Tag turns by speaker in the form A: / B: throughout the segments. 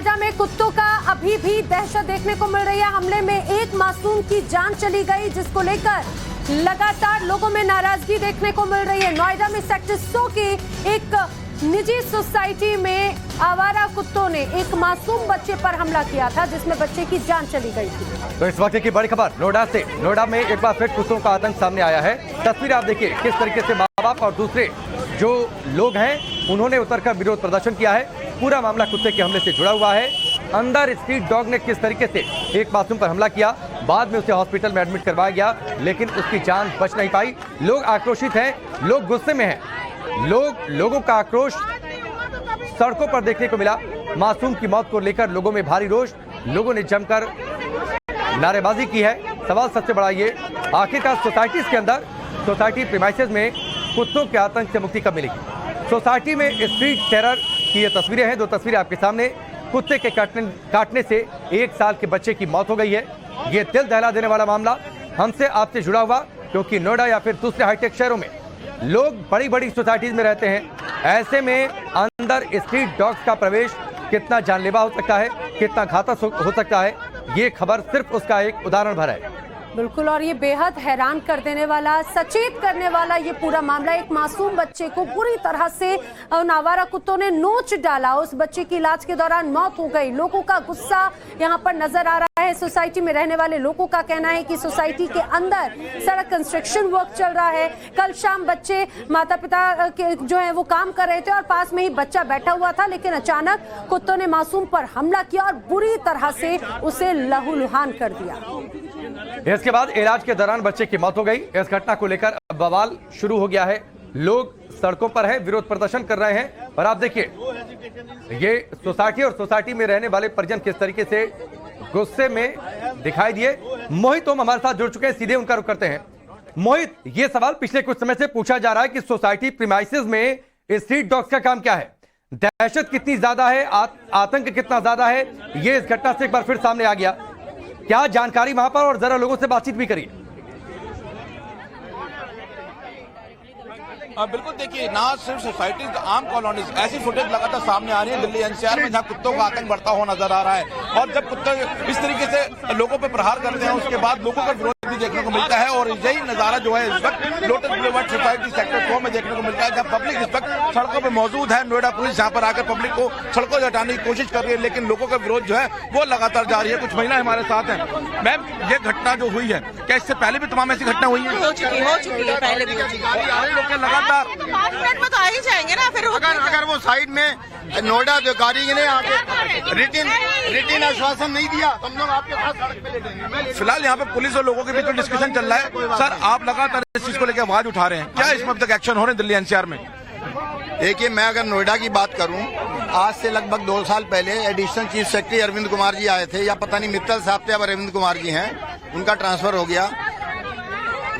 A: नोएडा में कुत्तों का अभी भी दहशत देखने को मिल रही है। हमले में एक मासूम की जान चली गई, जिसको लेकर लगातार लोगों में नाराजगी देखने को मिल रही है। नोएडा में सेक्टर 100 की एक निजी सोसाइटी में आवारा कुत्तों ने एक मासूम बच्चे पर हमला किया था, जिसमें बच्चे की जान चली गई थी।
B: तो इस वक्त की बड़ी खबर नोएडा से। नोएडा में एक बार फिर कुत्तों का आतंक सामने आया है। तस्वीर आप देखिए किस तरीके से माँ बाप और दूसरे जो लोग हैं उन्होंने उतरकर विरोध प्रदर्शन किया है। पूरा मामला कुत्ते के हमले से जुड़ा हुआ है। अंदर स्ट्रीट डॉग ने किस तरीके से एक मासूम पर हमला किया, बाद में उसे हॉस्पिटल में एडमिट करवाया गया, लेकिन उसकी जान बच नहीं पाई। लोग आक्रोशित हैं, लोग गुस्से में हैं। लोगों का आक्रोश सड़कों पर देखने को मिला। मासूम की मौत को लेकर लोगों में भारी रोष, लोगों ने जमकर नारेबाजी की है। सवाल सबसे बड़ा ये, आखिरकार सोसाइटीज के अंदर, सोसाइटी प्रीमाइसेस में कुत्तों के आतंक से मुक्ति कब मिलेगी? सोसाइटी में स्ट्रीट टेरर की ये तस्वीरें हैं। दो तस्वीरें आपके सामने। कुत्ते के काटने से 1 साल के बच्चे की मौत हो गई है। ये दिल दहला देने वाला मामला हमसे आपसे जुड़ा हुआ, क्योंकि नोएडा या फिर दूसरे हाईटेक शहरों में लोग बड़ी बड़ी सोसाइटीज में रहते हैं। ऐसे में अंदर स्ट्रीट डॉग्स का प्रवेश कितना जानलेवा हो सकता है, कितना घातक हो सकता है, ये खबर सिर्फ उसका एक उदाहरण भर है।
A: बिल्कुल, और ये बेहद हैरान कर देने वाला, सचेत करने वाला ये पूरा मामला। एक मासूम बच्चे को पूरी तरह से उन आवारा कुत्तों ने नोच डाला। उस बच्चे की इलाज के दौरान मौत हो गई। लोगों का गुस्सा यहाँ पर नजर आ रहा है। सोसाइटी में रहने वाले लोगों का कहना है कि सोसाइटी के अंदर सड़क कंस्ट्रक्शन वर्क चल रहा है। कल शाम बच्चे माता पिता के जो है वो काम कर रहे थे और पास में ही बच्चा बैठा हुआ था, लेकिन अचानक कुत्तों ने मासूम पर हमला किया और बुरी तरह से उसे लहूलुहान कर दिया।
B: इसके बाद इलाज के दौरान बच्चे की मौत हो गई। इस घटना को लेकर बवाल शुरू हो गया है। लोग सड़कों पर हैं, विरोध प्रदर्शन कर रहे हैं। और आप देखिए ये सोसाइटी और सोसाइटी में रहने वाले परिजन किस तरीके से गुस्से में दिखाई दिए। मोहित ओम हमारे साथ जुड़ चुके हैं, सीधे उनका रुख करते हैं। मोहित, ये सवाल पिछले कुछ समय से पूछा जा रहा है कि सोसाइटी प्रीमाइसेस में स्ट्रीट डॉग्स का काम क्या है? दहशत कितनी ज्यादा है, आतंक कितना ज्यादा है, ये इस घटना से एक बार फिर सामने आ गया। क्या जानकारी वहां पर, और जरा लोगों से बातचीत भी करिए।
C: बिल्कुल, देखिए ना सिर्फ सोसाइटीज, आम कॉलोनीज, ऐसी फुटेज लगातार सामने आ रही है दिल्ली एनसीआर में, जहां कुत्तों का आतंक बढ़ता हुआ नजर आ रहा है। और जब कुत्ते इस तरीके से लोगों पर प्रहार करते हैं, उसके बाद लोगों का विरोध भी देखने को मिलता है। और यही नजारा जो है इस वक्त लोटस बुलेवार्ड सोसाइटी सेक्टर 100 में देखने को मिलता है, जहां पब्लिक इस वक्त सड़कों पर मौजूद है। नोएडा पुलिस जहां पर आकर पब्लिक को सड़कों से हटाने की कोशिश कर रही है, लेकिन लोगों का विरोध जो है वो लगातार जारी है। कुछ महिलाएं हमारे साथ हैं। मैम, ये घटना जो हुई है, क्या इससे पहले भी तमाम ऐसी घटना हुई है?
D: हो चुकी है, पहले भी हो चुकी है।
C: लगातार
D: में तो आ ही जाएंगे ना। फिर
E: अगर वो साइड में नोएडा अधिकारी ने आके रिटिन आश्वासन नहीं दिया तो हम लोग आपके साथ सड़क पे ले जाएंगे।
C: फिलहाल यहाँ पे पुलिस और लोगों के बीच डिस्कशन चल रहा है। सर, आप लगातार इस चीज को लेकर आवाज उठा रहे हैं, क्या इसमें अब तक एक्शन हो रहे हैं दिल्ली एनसीआर में?
E: देखिए, मैं अगर नोएडा की बात करूं, आज से लगभग 2 साल पहले additional chief secretary Arvind Kumar ji आए थे, या पता नहीं मित्तल साहब थे, अब अरविंद कुमार जी हैं, उनका ट्रांसफर हो गया।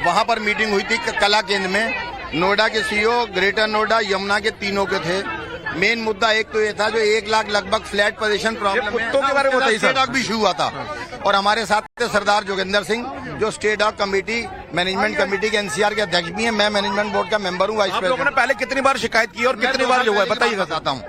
E: वहां पर मीटिंग हुई थी कला केंद्र में। नोएडा के सीईओ, ग्रेटर नोएडा, यमुना के तीनों के थे। मेन मुद्दा एक तो ये था जो 1 लाख लगभग फ्लैट पोजीशन प्रॉब्लम
C: कुत्तों के बारे में बताइए।
E: स्टेट डॉग भी इशू हुआ था। और हमारे साथ थे सरदार जोगेंद्र सिंह, जो state dog committee management committee के एनसीआर के अध्यक्ष भी हैं। मैं मैनेजमेंट बोर्ड का मेंबर हूँ, वाइस
C: प्रेसिडेंट। आप लोगों ने पहले कितनी बार शिकायत की और कितनी बार जो हुआ है बताइए।
E: बताता हूँ।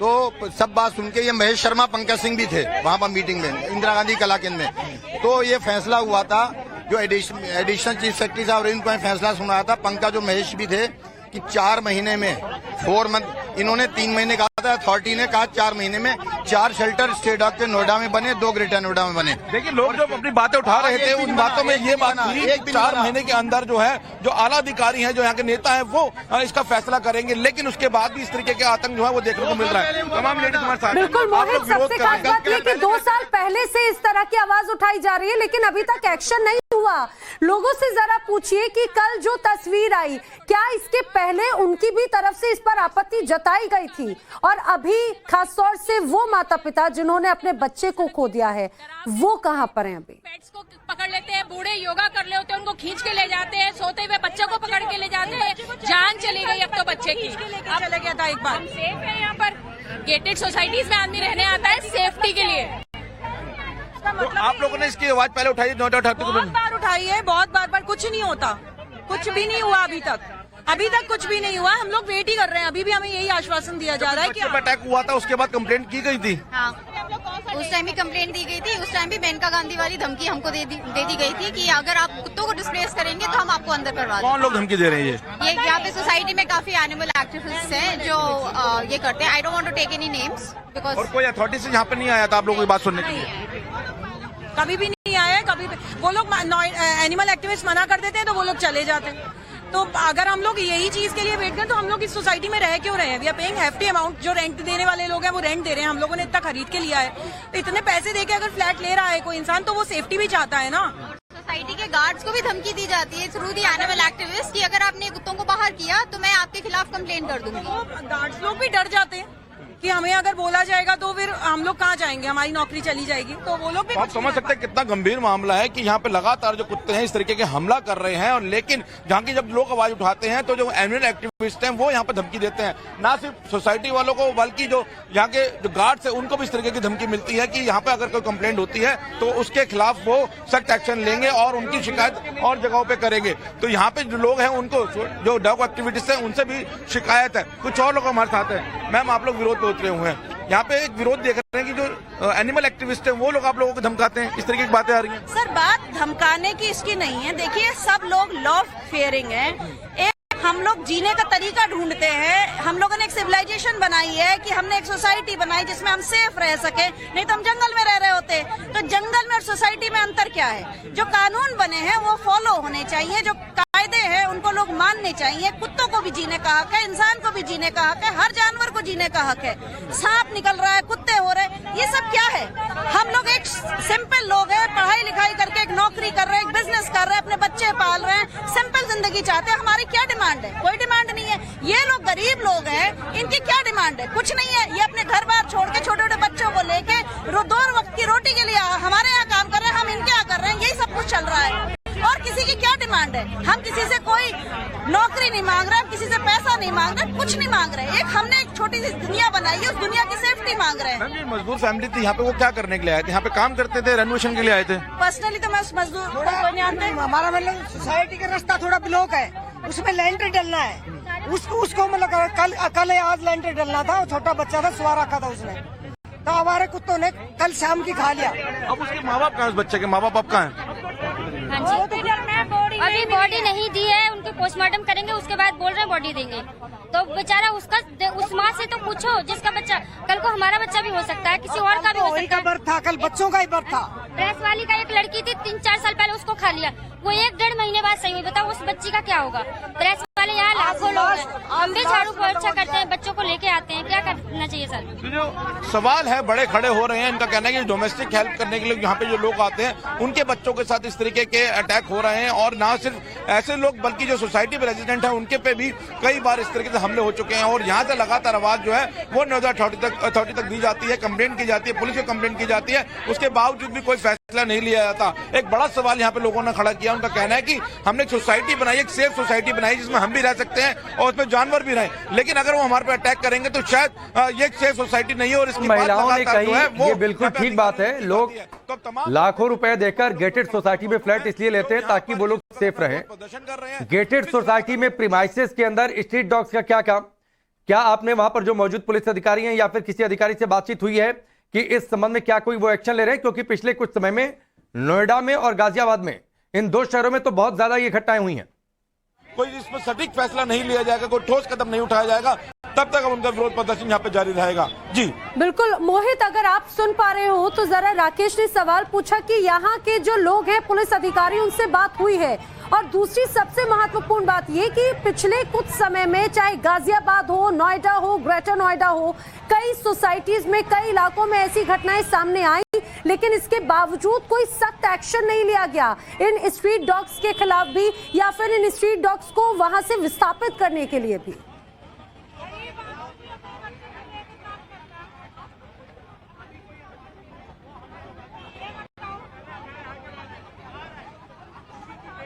E: तो सब बात सुन के, ये महेश शर्मा, पंकज सिंह भी थे वहाँ पर मीटिंग में, इंदिरा गांधी कला केंद्र में। तो ये फैसला हुआ था, जो एडिशनल चीफ सेक्रेटरी साहब अरविंद को फैसला सुनाया था, पंकज और महेश भी थे, कि 4 महीने में 4 मंथ, इन्होंने 3 महीने कहा था, अथॉरिटी ने कहा 4 महीने में 4 शेल्टर स्टेट डॉग के नोएडा में बने, 2 ग्रेटर नोएडा में बने।
C: देखिए, लोग जब अपनी बातें उठा रहे थे, उन बातों में ये बात थी 4 महीने के अंदर जो है, जो आला अधिकारी हैं, जो यहाँ के नेता हैं, वो इसका फैसला करेंगे। लेकिन उसके बाद भी इस तरीके के आतंक जो है वो देखने को मिल रहा है। तमाम लेडीज हमारे साथ।
A: बिल्कुल मोहित, सबसे खास बात ये कि 2 साल पहले से इस तरह की आवाज उठाई जा रही है, लेकिन अभी तक एक्शन नहीं हुआ। लोगों से जरा पूछिए कि कल जो तस्वीर आई, क्या इसके पहले उनकी भी तरफ से इस पर आपत्ति जताई गई थी? और अभी खासतौर से वो माता पिता जिन्होंने अपने बच्चे को खो दिया है, वो कहां पर हैं? अभी
F: पेट्स को पकड़ लेते हैं, बूढ़े योगा कर ले होते हैं, उनको खींच के ले जाते हैं, सोते हुए बच्चे को पकड़ के ले जाते हैं। जान चली गई अब तो बच्चे की।
D: चले गया था एक बार।
F: हम सेफ है यहाँ पर, गेटेड सोसाइटीज में आदमी रहने आता है सेफ्टी के लिए।
C: तो आप लोगों ने इसकी आवाज पहले उठाई, नोएडा उठाते?
D: बहुत बार उठाई है, बहुत बार कुछ नहीं होता, कुछ भी नहीं हुआ अभी तक कुछ भी नहीं हुआ। हम लोग वेट ही कर रहे हैं। अभी भी हमें यही आश्वासन दिया जा रहा है कि
C: अटैक हुआ था, उसके बाद कंप्लेंट की गई थी।
D: हाँ।
G: उस टाइम भी कंप्लेंट दी गई थी। उस टाइम भी मेनका गांधी वाली धमकी हमको दे दी गई थी कि अगर आप कुत्तों को डिस्प्लेस करेंगे तो हम आपको अंदर करवा देंगे।
C: कौन लोग धमकी दे रहे हैं
G: ये यहाँ पे सोसाइटी में काफी एनिमल एक्टिविस्ट हैं जो ये करते हैं। I don't want to take any names because
C: और कोई अथॉरिटी से यहाँ पे नहीं आया था आप लोगों की बात सुनने के लिए?
D: कभी भी नहीं आया है, कभी भी। वो लोग एनिमल एक्टिविस्ट मना कर देते हैं तो वो लोग चले जाते हैं। तो अगर हम लोग यही चीज के लिए वेट करें तो हम लोग इस सोसाइटी में रह क्यों रहे हैं? We are paying hefty amount. जो रेंट देने वाले लोग हैं वो रेंट दे रहे हैं, हम लोगों ने इतना खरीद के लिया है। तो इतने पैसे देके अगर फ्लैट ले रहा है कोई इंसान तो वो सेफ्टी भी चाहता है ना।
G: सोसाइटी के गार्ड्स को भी धमकी दी जाती है थ्रू दी एनिमल एक्टिविस्ट कि अगर आपने कुत्तों को बाहर किया तो मैं आपके खिलाफ कंप्लेन कर दूंगी।
D: तो गार्ड्स लोग भी डर जाते हैं कि हमें अगर बोला जाएगा तो फिर हम लोग कहाँ जाएंगे, हमारी नौकरी चली जाएगी। तो वो लोग भी
C: आप समझ सकते हैं कितना गंभीर मामला है कि यहाँ पे लगातार जो कुत्ते हैं इस तरीके के हमला कर रहे हैं। और लेकिन जहाँ की जब लोग आवाज उठाते हैं तो जो एनिमल एक्टिविस्ट हैं वो यहाँ पे धमकी देते हैं। ना सिर्फ सोसाइटी वालों को बल्कि जो यहाँ के जो गार्ड्स है उनको भी इस तरीके की धमकी मिलती है कि यहाँ पे अगर कोई कंप्लेंट होती है तो उसके खिलाफ वो सख्त एक्शन लेंगे और उनकी शिकायत और जगहों पे करेंगे। तो यहाँ पे जो लोग हैं उनको जो डॉग एक्टिविटीज है उनसे भी शिकायत है। कुछ और लोग हमारे साथ हैं। मैम आप लोग विरोध पे उतरे हुए हैं, यहाँ पे एक विरोध देख रहे हैं कि जो एनिमल एक्टिविस्ट है वो लोग आप लोगों को धमकाते हैं, इस तरीके की बातें आ रही हैं।
D: सर बात धमकाने की इसकी नहीं है। देखिए सब लोग लॉ फेयरिंग है। एक हम लोग जीने का तरीका ढूंढते हैं। हम लोगों ने एक सिविलाइजेशन बनाई है कि हमने एक सोसाइटी बनाई जिसमें हम सेफ रह सके, नहीं तो हम जंगल में रह रहे होते। तो जंगल में और सोसाइटी में अंतर क्या है? जो कानून बने हैं वो फॉलो होने चाहिए, जो कायदे हैं उनको लोग मानने चाहिए। कुत्तों को भी जीने का हक है, इंसान को भी जीने का हक है, हर जानवर को जीने का हक है। सांप निकल रहा है, कुत्ते हो रहे, ये सब क्या है? हम लोग एक सिंपल लोग हैं, पढ़ाई लिखाई करके एक नौकरी कर रहे हैं, एक बिजनेस कर रहे हैं, अपने बच्चे पाल रहे हैं, सिंपल जिंदगी चाहते हैं। हमारी क्या डिमांड है? कोई डिमांड नहीं है। ये लोग गरीब लोग हैं, इनकी क्या डिमांड है? कुछ नहीं है। ये अपने घर बार छोड़ के छोटे छोटे बच्चों को लेके 2 वक्त की रोटी के लिए हमारे यहाँ काम कर रहे हैं, हम इनके यहाँ कर रहे हैं। यही सब कुछ चल रहा है। और किसी की क्या डिमांड है? हम किसी से कोई नौकरी नहीं मांग रहे, हम किसी से पैसा नहीं मांग रहे, कुछ नहीं मांग रहे। एक हमने एक छोटी सी दुनिया बनाई है, उस दुनिया की सेफ्टी मांग रहे हैं।
C: मजदूर फैमिली थी यहाँ पे, वो क्या करने के लिए आए थे? यहाँ पे काम करते थे, रेनोवेशन के लिए आए थे?
D: पर्सनली तो मैं उस मजदूर को कोई नहीं जानते।
H: हमारा मतलब सोसाइटी का रास्ता थोड़ा ब्लॉक है, उसमें लेंटर डलना है। उसको मतलब कल आज लेंटर डलना था। छोटा बच्चा था, सुहा रखा था उसने, तो हमारे कुत्तों ने कल शाम की खा लिया।
C: अब उसके माँ बाप कहाँ? उस बच्चे के माँ बाप अब कहाँ हैं?
I: अभी बॉडी नहीं दी है, उनके पोस्टमार्टम करेंगे, उसके बाद बोल रहे हैं बॉडी देंगे। तो बेचारा उस माँ से तो पूछो जिसका बच्चा, कल को हमारा बच्चा भी हो सकता है, किसी और का भी हो सकता है।
H: बर्थ था, कल बच्चों का ही बर्थ था।
I: प्रेस वाली का एक लड़की थी, 3-4 साल पहले उसको खा लिया, वो 1-1.5 महीने बाद सही हुई। बताओ उस बच्ची का क्या होगा? प्रेस वाले यहाँ लाखों लोग हैं, हम भी झाड़ू पोछा करते हैं, बच्चों को लेके आते हैं। क्या करना चाहिए सर?
C: जो सवाल है बड़े खड़े हो रहे हैं। इनका कहना है कि डोमेस्टिक हेल्प करने के लिए यहाँ पे जो लोग आते हैं उनके बच्चों के साथ इस तरीके के अटैक हो रहे हैं। और ना सिर्फ ऐसे लोग बल्कि जो सोसाइटी में रेजिडेंट है उनके पे भी कई बार इस तरीके से हमले हो चुके हैं। और यहाँ से लगातार आवाज जो है वो नोएडा अथॉरिटी तक दी जाती है, कंप्लेंट की जाती है, पुलिस को कंप्लेंट की जाती है, उसके बावजूद भी कोई फैसला नहीं लिया जाता। एक बड़ा सवाल यहाँ पे लोगों ने खड़ा किया। उनका कहना है कि हमने एक सोसाइटी बनाई, एक सेफ सोसाइटी बनाई जिसमें हम भी रह सकते हैं और उसमें जानवर भी रहे, लेकिन अगर वो हमारे पे अटैक करेंगे तो शायद ये एक सेफ सोसाइटी नहीं है। और इसकी
B: महिलाओं ने कही ये बिल्कुल ठीक बात है। लोग लाखों रुपए देकर गेटेड सोसाइटी में फ्लैट इसलिए लेते हैं ताकि वो लोग सेफ रहें। गेटेड सोसाइटी में प्रीमाइसेस के अंदर स्ट्रीट डॉग्स का क्या काम? क्या आपने वहां पर जो मौजूद पुलिस अधिकारी हैं या फिर किसी अधिकारी से बातचीत हुई है कि इस संबंध में क्या कोई वो एक्शन ले रहे हैं? क्योंकि पिछले कुछ समय में नोएडा में और गाजियाबाद में, इन 2 शहरों में तो बहुत ज्यादा ये घटनाएं हुई हैं।
C: कोई इसमें सटीक फैसला नहीं लिया जाएगा, कोई ठोस कदम नहीं उठाया जाएगा, तब तक उनका विरोध प्रदर्शन यहाँ पे जारी रहेगा। जी
A: बिल्कुल मोहित, अगर आप सुन पा रहे हो तो जरा राकेश ने सवाल पूछा कि यहाँ के जो लोग हैं पुलिस अधिकारी, उनसे बात हुई है। और दूसरी सबसे महत्वपूर्ण बात ये कि पिछले कुछ समय में चाहे गाजियाबाद हो, नोएडा हो, ग्रेटर नोएडा हो, कई सोसाइटीज में, कई इलाकों में ऐसी घटनाएं सामने आई, लेकिन इसके बावजूद कोई सख्त एक्शन नहीं लिया गया इन स्ट्रीट डॉग्स के खिलाफ भी, या फिर इन स्ट्रीट डॉग्स को वहां से विस्थापित करने के लिए भी।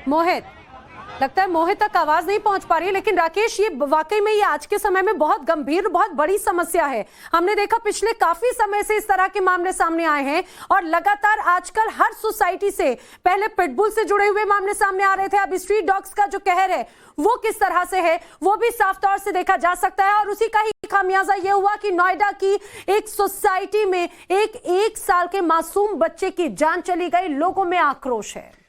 A: मोहित लगता है मोहित तक आवाज नहीं पहुंच पा रही है, लेकिन राकेश ये वाकई में ये आज के समय में बहुत गंभीर, बहुत बड़ी समस्या है। हमने देखा पिछले काफी समय से इस तरह के मामले सामने आए हैं और लगातार आजकल हर सोसाइटी से पहले पिटबुल से जुड़े हुए मामले सामने आ रहे थे, अब स्ट्रीट डॉग्स का जो कहर है वो किस तरह से है वो भी साफ तौर से देखा जा सकता है। और उसी का ही खामियाजा ये हुआ कि नोएडा की एक सोसाइटी में एक साल के मासूम बच्चे की जान चली गई। लोगों में आक्रोश है।